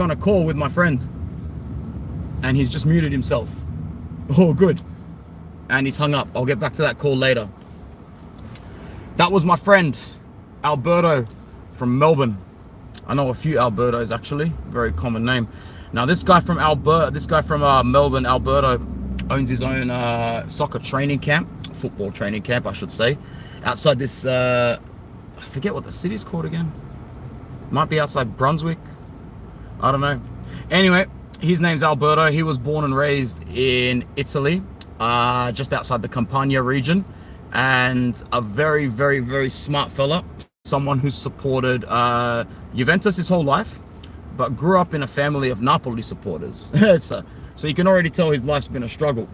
on a call with my friend and he's just muted himself. Oh, good. And he's hung up. I'll get back to that call later. That was my friend, Alberto from Melbourne. I know a few Albertos actually, very common name. Now this guy from Melbourne, Alberto, owns his own soccer training camp, football training camp, I should say, outside this, I forget what the city's called again. Might be outside Brunswick. I don't know. Anyway, his name's Alberto. He was born and raised in Italy, just outside the Campania region, and a very, very, very smart fella. Someone who's supported Juventus his whole life, but grew up in a family of Napoli supporters. So you can already tell his life's been a struggle.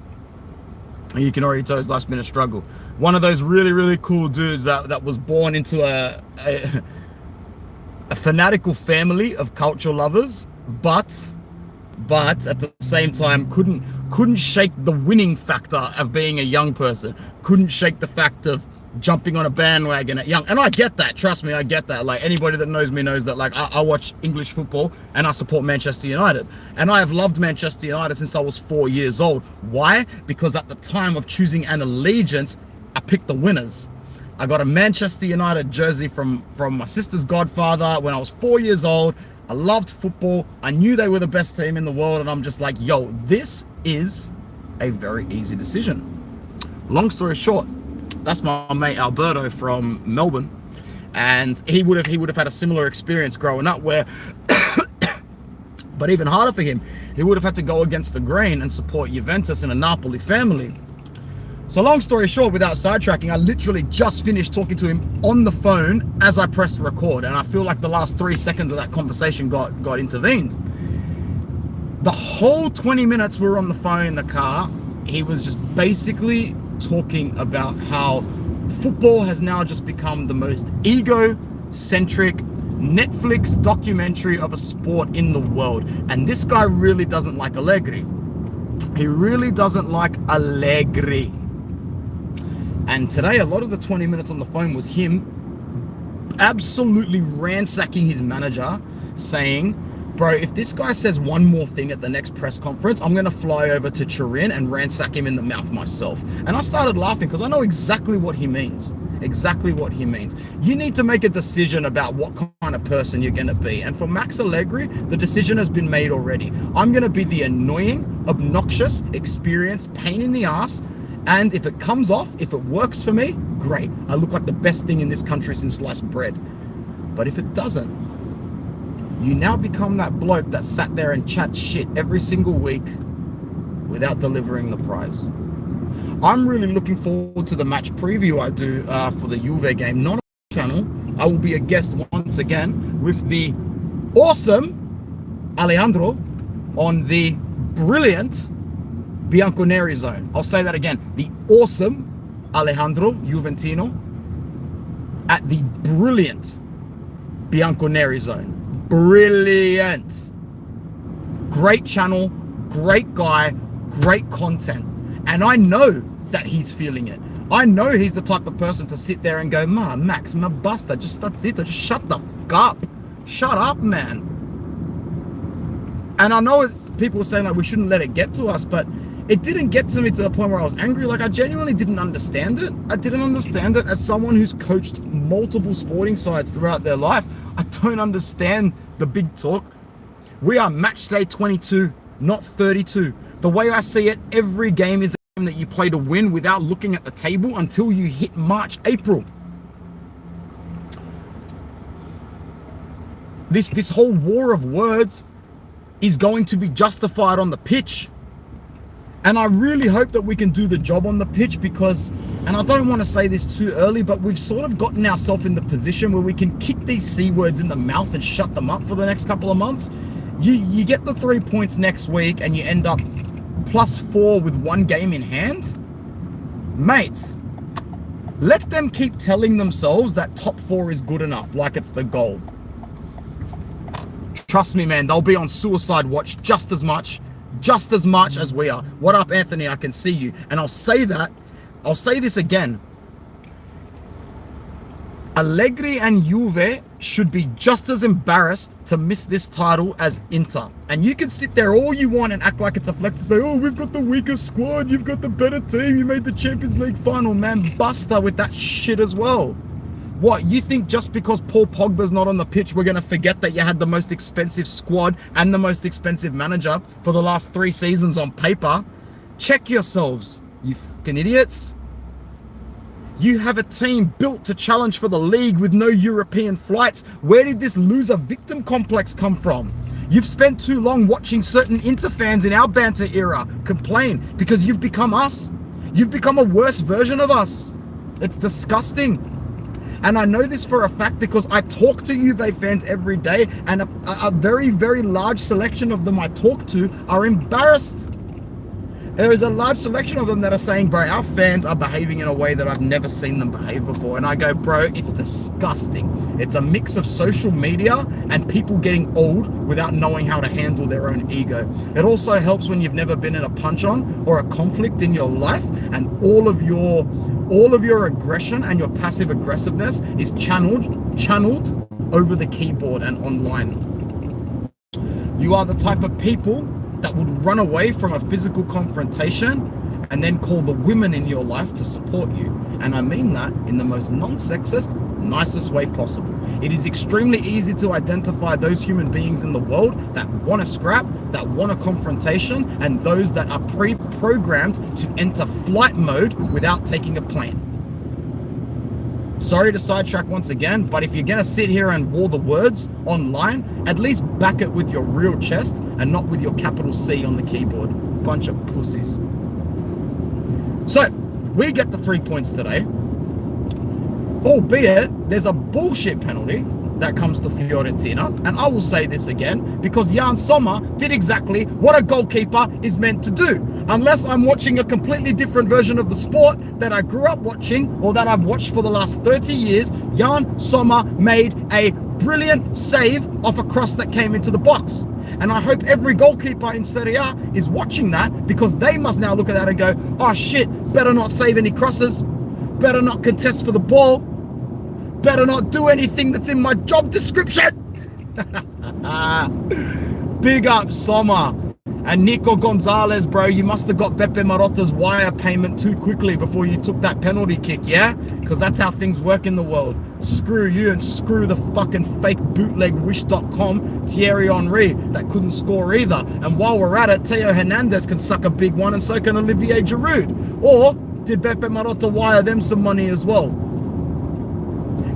One of those really, really cool dudes that was born into a fanatical family of culture lovers, but at the same time couldn't shake the winning factor of being a young person. Couldn't shake the fact of jumping on a bandwagon at young. And I get that, trust me, I get that. Like, anybody that knows me knows that, like, I watch English football and I support Manchester United, and I have loved Manchester United since I was 4 years old. Why? Because at the time of choosing an allegiance, I picked the winners. I got a Manchester United jersey from my sister's godfather when I was 4 years old. I loved football. I knew they were the best team in the world, and I'm just like, yo, this is a very easy decision. Long story short, that's my mate Alberto from Melbourne, and he would have had a similar experience growing up where but even harder for him, he would have had to go against the grain and support Juventus in a Napoli family. So long story short, without sidetracking, I literally just finished talking to him on the phone as I pressed record, and I feel like the last 3 seconds of that conversation got intervened. The whole 20 minutes we were on the phone in the car, he was just basically talking about how football has now just become the most ego-centric Netflix documentary of a sport in the world. And this guy really doesn't like Allegri. He really doesn't like Allegri. And today, a lot of the 20 minutes on the phone was him absolutely ransacking his manager, saying, bro, if this guy says one more thing at the next press conference, I'm going to fly over to Turin and ransack him in the mouth myself. And I started laughing because I know exactly what he means. Exactly what he means. You need to make a decision about what kind of person you're going to be. And for Max Allegri, the decision has been made already. I'm going to be the annoying, obnoxious, experienced pain in the ass. And if it comes off, if it works for me, great. I look like the best thing in this country since sliced bread. But if it doesn't, you now become that bloke that sat there and chat shit every single week without delivering the prize. I'm really looking forward to the match preview I do for the Juve game. Not on the channel. I will be a guest once again with the awesome Alejandro on the brilliant Bianconeri zone. I'll say that again. The awesome Alejandro Juventino at the brilliant Bianconeri zone. Brilliant. Great channel, great guy, great content. And I know that he's feeling it. I know he's the type of person to sit there and go, Max, ma basta, just that's it, just shut the fuck up. Shut up, man. And I know people were saying like we shouldn't let it get to us, but it didn't get to me to the point where I was angry. Like, I genuinely didn't understand it. I didn't understand it as someone who's coached multiple sporting sides throughout their life. I don't understand the big talk. We are match day 22, not 32. The way I see it, every game is a game that you play to win without looking at the table until you hit March, April. This whole war of words is going to be justified on the pitch. And I really hope that we can do the job on the pitch because, and I don't want to say this too early, but we've sort of gotten ourselves in the position where we can kick these C words in the mouth and shut them up for the next couple of months. You get the 3 points next week and you end up +4 with one game in hand. Mate, let them keep telling themselves that top 4 is good enough, like it's the goal. Trust me, man, they'll be on suicide watch just as much as we are. What up, Anthony? I can see you. And I'll say this again. Allegri and Juve should be just as embarrassed to miss this title as Inter. And you can sit there all you want and act like it's a flex to say, oh, we've got the weaker squad, you've got the better team, you made the Champions League final. Man, buster with that shit as well. What, you think just because Paul Pogba's not on the pitch, we're going to forget that you had the most expensive squad and the most expensive manager for the last 3 seasons on paper? Check yourselves, you fucking idiots. You have a team built to challenge for the league with no European flights. Where did this loser victim complex come from? You've spent too long watching certain Inter fans in our banter era complain because you've become us. You've become a worse version of us. It's disgusting. And I know this for a fact because I talk to Juve fans every day, and a very, very large selection of them I talk to are embarrassed. There is a large selection of them that are saying, bro, our fans are behaving in a way that I've never seen them behave before. And I go, bro, it's disgusting. It's a mix of social media and people getting old without knowing how to handle their own ego. It also helps when you've never been in a punch-on or a conflict in your life, and all of your aggression and your passive aggressiveness is channeled over the keyboard and online. You are the type of people that would run away from a physical confrontation and then call the women in your life to support you. And I mean that in the most non-sexist, nicest way possible. It is extremely easy to identify those human beings in the world that want a scrap, that want a confrontation, and those that are pre-programmed to enter flight mode without taking a plan. Sorry to sidetrack once again, but if you're going to sit here and war the words online, at least back it with your real chest and not with your capital C on the keyboard. Bunch of pussies. So, we get the 3 points today. Albeit, there's a bullshit penalty that comes to Fiorentina. And I will say this again, because Jan Sommer did exactly what a goalkeeper is meant to do. Unless I'm watching a completely different version of the sport that I grew up watching or that I've watched for the last 30 years, Jan Sommer made a brilliant save off a cross that came into the box. And I hope every goalkeeper in Serie A is watching that, because they must now look at that and go, oh shit, better not save any crosses, better not contest for the ball, better not do anything that's in my job description. Big up Sommer. And Nico Gonzalez, bro, you must have got Pepe Marotta's wire payment too quickly before you took that penalty kick, yeah? Because that's how things work in the world. Screw you and screw the fucking fake bootleg wish.com Thierry Henry that couldn't score either. And while we're at it, Theo Hernandez can suck a big one, and so can Olivier Giroud. Or did Pepe Marotta wire them some money as well?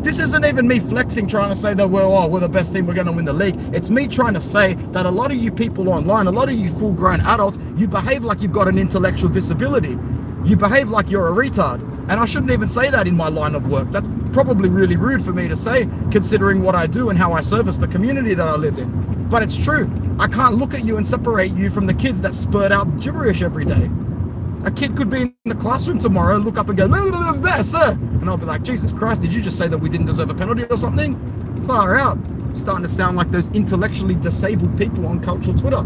This isn't even me flexing, trying to say that we're the best team, we're going to win the league. It's me trying to say that a lot of you people online, a lot of you full-grown adults, you behave like you've got an intellectual disability. You behave like you're a retard. And I shouldn't even say that in my line of work. That's probably really rude for me to say, considering what I do and how I service the community that I live in. But it's true. I can't look at you and separate you from the kids that spurt out gibberish every day. A kid could be in the classroom tomorrow, look up and go, there, sir. And I'll be like, Jesus Christ, did you just say that we didn't deserve a penalty or something? Far out. Starting to sound like those intellectually disabled people on cultural Twitter.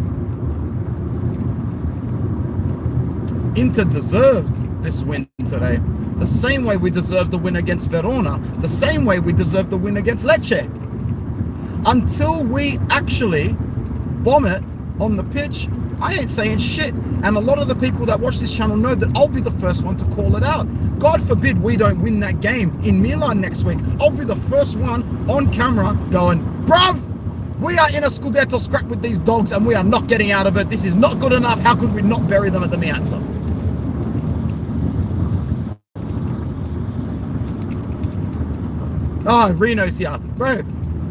Inter deserved this win today. The same way we deserved the win against Verona. The same way we deserved the win against Lecce. Until we actually bomb it on the pitch, I ain't saying shit. And a lot of the people that watch this channel know that I'll be the first one to call it out. God forbid we don't win that game in Milan next week. I'll be the first one on camera going, bruv, we are in a Scudetto scrap with these dogs and we are not getting out of it. This is not good enough. How could we not bury them at the Miazza? Oh, Reno's here. Bro,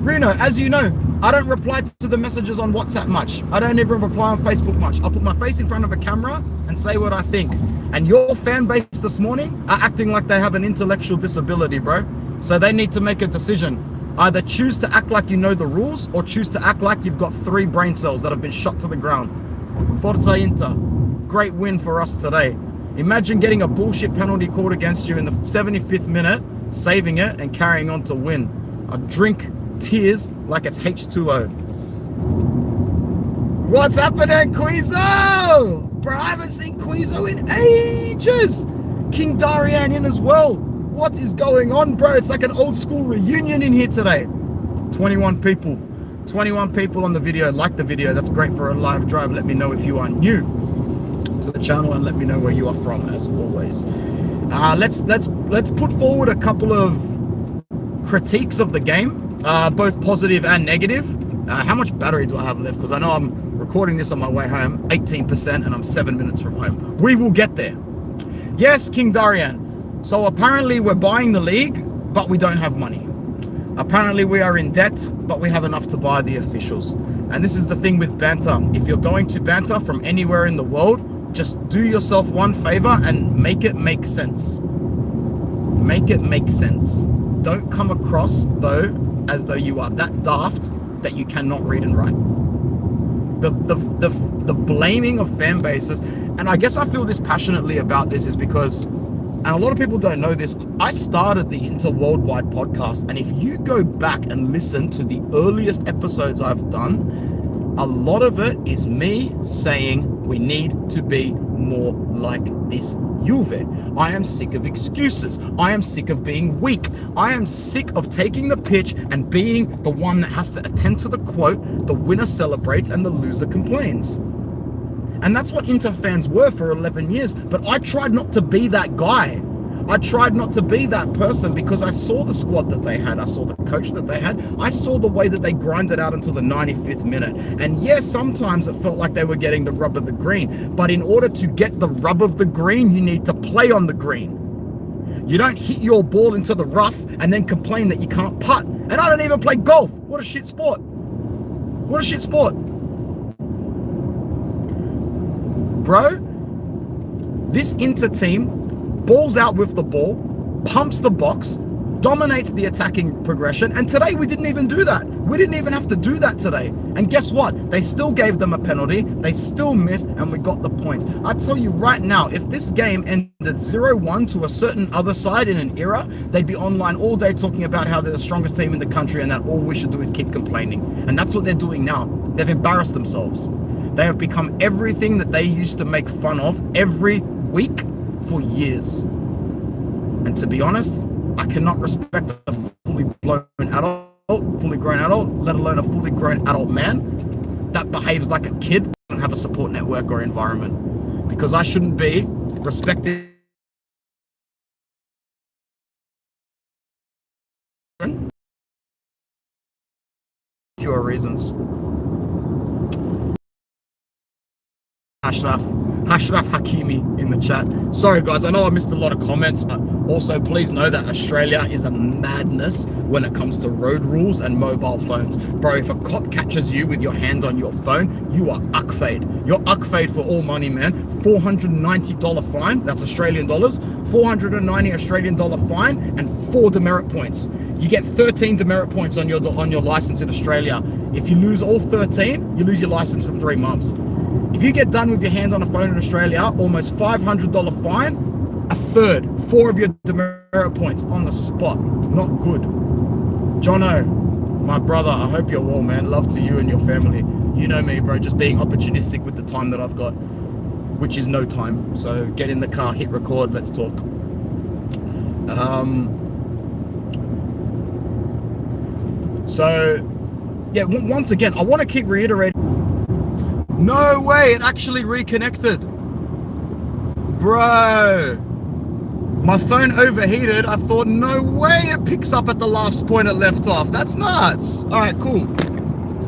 Reno, as you know, I don't reply to the messages on WhatsApp much. I don't even reply on Facebook much. I'll put my face in front of a camera and say what I think. And your fan base this morning are acting like they have an intellectual disability, bro. So they need to make a decision. Either choose to act like you know the rules or choose to act like you've got 3 brain cells that have been shot to the ground. Forza Inter. Great win for us today. Imagine getting a bullshit penalty called against you in the 75th minute, saving it and carrying on to win. I drink tears like it's H2O. What's happening, Quizo? Bro, I haven't seen Quizo in ages. King Darian in as well. What is going on, bro? It's like an old school reunion in here today. 21 people. 21 people on the video. Like the video. That's great for a live drive. Let me know if you are new to the channel and let me know where you are from, as always. Let's put forward a couple of critiques of the game, both positive and negative. How much battery do I have left? Because I know I'm recording this on my way home, 18%, and I'm 7 minutes from home. We will get there. Yes, King Darian. So apparently we're buying the league, but we don't have money. Apparently we are in debt, but we have enough to buy the officials. And this is the thing with banter. If you're going to banter from anywhere in the world, just do yourself one favor and make it make sense. Make it make sense. Don't come across, though, as though you are that daft that you cannot read and write. The blaming of fan bases, and I guess I feel this passionately about this is because, and a lot of people don't know this, I started the Inter Worldwide podcast, and if you go back and listen to the earliest episodes I've done, a lot of it is me saying we need to be more like this Juve. I am sick of excuses. I am sick of being weak. I am sick of taking the pitch and being the one that has to attend to the quote, the winner celebrates and the loser complains. And that's what Inter fans were for 11 years. But I tried not to be that guy. I tried not to be that person because I saw the squad that they had. I saw the coach that they had. I saw the way that they grinded out until the 95th minute. And yes, sometimes it felt like they were getting the rub of the green. But in order to get the rub of the green, you need to play on the green. You don't hit your ball into the rough and then complain that you can't putt. And I don't even play golf. What a shit sport. What a shit sport. Bro, this Inter team balls out with the ball, pumps the box, dominates the attacking progression, and today we didn't even do that. We didn't even have to do that today. And guess what? They still gave them a penalty, they still missed, and we got the points. I tell you right now, if this game ended 0-1 to a certain other side in an era, they'd be online all day talking about how they're the strongest team in the country and that all we should do is keep complaining. And that's what they're doing now. They've embarrassed themselves. They have become everything that they used to make fun of every week for years. And to be honest, I cannot respect a fully grown adult, let alone a fully grown adult man that behaves like a kid and doesn't have a support network or environment. Because I shouldn't be respected pure reasons. Ashraf Hakimi in the chat. Sorry guys, I know I missed a lot of comments, but also please know that Australia is a madness when it comes to road rules and mobile phones. Bro, if a cop catches you with your hand on your phone, you are ukfade. You're ukfade for all money, man. $490 fine, that's Australian dollars, 490 Australian dollar fine, and 4 demerit points. You get 13 demerit points on your license in Australia. If you lose all 13, you lose your license for 3 months. If you get done with your hand on a phone in Australia, almost $500 fine, a third, 4 of your demerit points on the spot. Not good. Jono, my brother, I hope you're well, man. Love to you and your family. You know me, bro, just being opportunistic with the time that I've got, which is no time. So get in the car, hit record, let's talk. So, yeah, once again, I want to keep reiterating. No way, it actually reconnected. Bro, my phone overheated. I thought, no way it picks up at the last point it left off. That's nuts. All right, cool.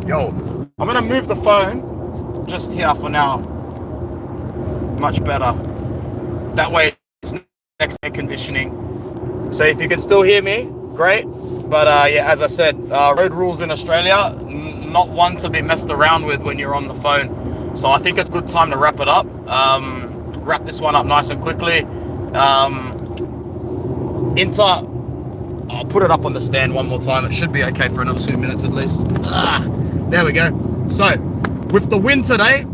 Yo, I'm gonna move the phone just here for now. Much better. That way it's next air conditioning. So if you can still hear me, great. But yeah, as I said, road rules in Australia, not one to be messed around with when you're on the phone. So I think it's a good time to wrap it up. Wrap this one up nice and quickly. Inter, I'll put it up on the stand one more time. It should be okay for another 2 minutes at least. There we go. So with the win today,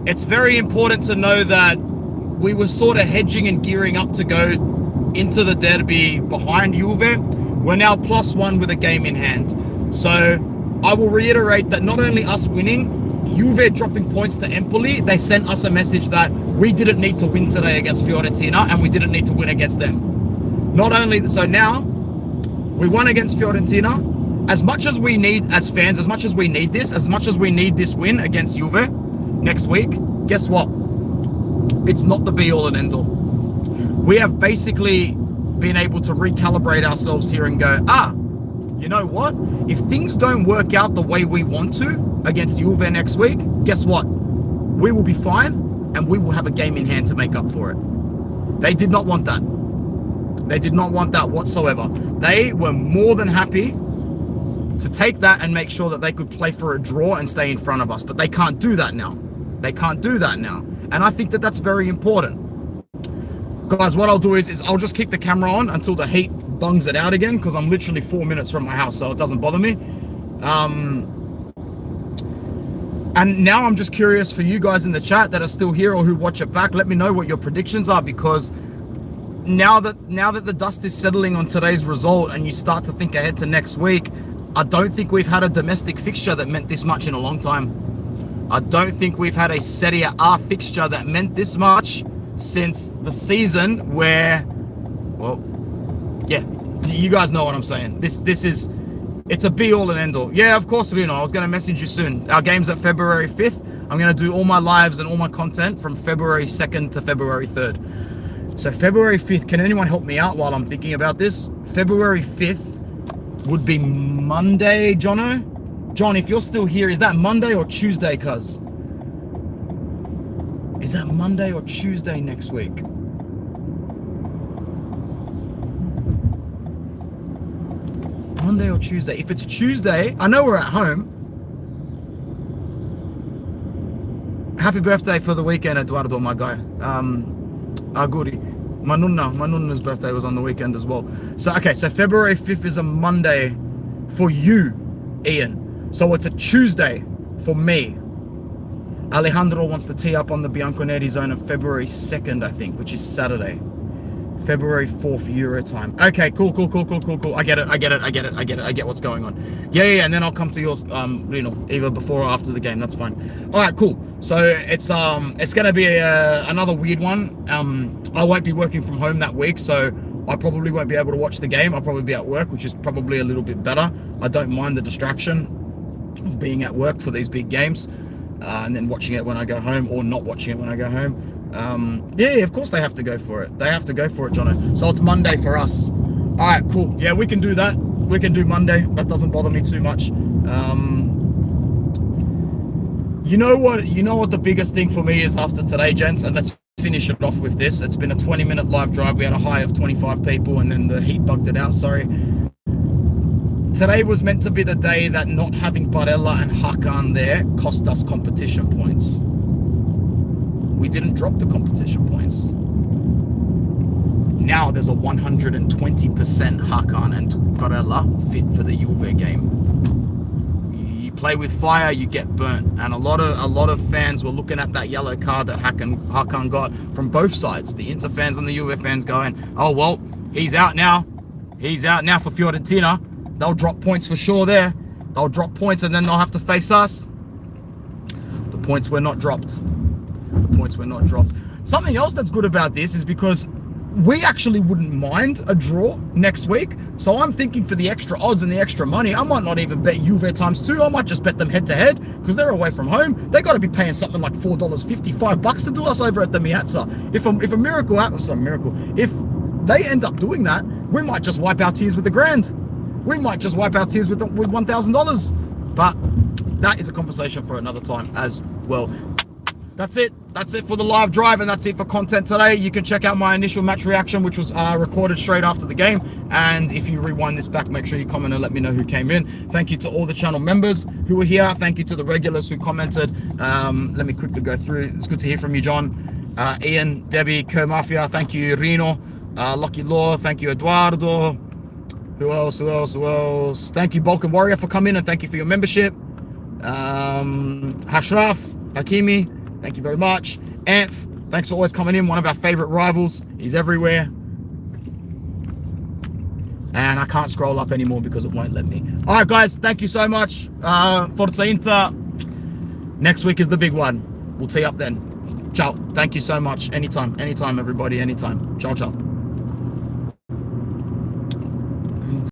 it's very important to know that we were sort of hedging and gearing up to go into the derby behind Juve. We're now +1 with a game in hand. So I will reiterate that not only us winning, Juve dropping points to Empoli, they sent us a message that we didn't need to win today against Fiorentina and we didn't need to win against them. Not only, so now we won against Fiorentina. As much as we need, as fans, as much as we need this win against Juve next week, guess what? It's not the be all and end all. We have basically been able to recalibrate ourselves here and go, you know what? If things don't work out the way we want to against Juve next week, guess what? We will be fine and we will have a game in hand to make up for it. They did not want that. They did not want that whatsoever. They were more than happy to take that and make sure that they could play for a draw and stay in front of us. But they can't do that now. They can't do that now. And I think that that's very important. Guys, what I'll do is I'll just keep the camera on until the heat bungs it out again, because I'm literally 4 minutes from my house, so it doesn't bother me. And now I'm just curious for you guys in the chat that are still here or who watch it back, let me know what your predictions are, because now that the dust is settling on today's result and you start to think ahead to next week, I don't think we've had a domestic fixture that meant this much in a long time. I don't think we've had a Serie A fixture that meant this much since the season where, well, yeah, you guys know what I'm saying. It's a be all and end all. Yeah, of course, Rino, I was going to message you soon. Our game's at February 5th. I'm going to do all my lives and all my content from February 2nd to February 3rd. So February 5th, can anyone help me out while I'm thinking about this? February 5th would be Monday, Jono? John, if you're still here, is that Monday or Tuesday, cuz? Is that Monday or Tuesday next week? Monday or Tuesday? If it's Tuesday, I know we're at home. Happy birthday for the weekend, Eduardo, my guy. Aguri. My nunna's birthday was on the weekend as well. So, okay, so February 5th is a Monday for you, Ian. So it's a Tuesday for me. Alejandro wants to tee up on the Bianconeri zone of February 2nd, I think, which is Saturday. February 4th Euro time. Okay, cool. I get it. I get what's going on. Yeah, and then I'll come to yours, Reno, either before or after the game. That's fine. All right, cool. So it's gonna be another weird one. I won't be working from home that week, so I probably won't be able to watch the game. I'll probably be at work, which is probably a little bit better. I don't mind the distraction of being at work for these big games, and then watching it when I go home, or not watching it when I go home. Yeah, of course they have to go for it. They have to go for it, Jono. So it's Monday for us. All right, cool. Yeah, we can do that. We can do Monday. That doesn't bother me too much. You know what the biggest thing for me is after today, gents, and let's finish it off with this. It's been a 20-minute live drive. We had a high of 25 people, and then the heat bugged it out. Sorry. Today was meant to be the day that not having Barella and Hakan there cost us competition points. We didn't drop the competition points. Now there's a 120% Hakan and Barella fit for the Juve game. You play with fire, you get burnt. And a lot of fans were looking at that yellow card that Hakan got from both sides. The Inter fans and the Juve fans going, oh, well, he's out now. He's out now for Fiorentina. They'll drop points for sure there. They'll drop points and then they'll have to face us. The points were not dropped. The points were not dropped. Something else that's good about this is because we actually wouldn't mind a draw next week. So I'm thinking for the extra odds and the extra money, I might not even bet Juve ×2. I might just bet them head to head because they're away from home. They got to be paying something like $4.50, $5 to do us over at the Miazza. If a miracle happens, if they end up doing that, we might just wipe our tears with $1,000. We might just wipe our tears with $1,000. But that is a conversation for another time as well. That's it for the live drive, and that's it for content today. You can check out my initial match reaction, which was recorded straight after the game. And if you rewind this back, make sure you comment and let me know who came in. Thank you to all the channel members who were here. Thank you to the regulars who commented. Let me quickly go through. It's good to hear from you, John. Ian, Debbie, Kerr Mafia. Thank you, Reno. Lucky Law. Thank you, Eduardo. Who else? Thank you, Balkan Warrior, for coming, and thank you for your membership. Hashraf, Hakimi. Thank you very much. Anth, thanks for always coming in. One of our favorite rivals. He's everywhere. And I can't scroll up anymore because it won't let me. All right, guys. Thank you so much. Forza Inter. Next week is the big one. We'll tee up then. Ciao. Thank you so much. Anytime, everybody. Anytime. Ciao, ciao.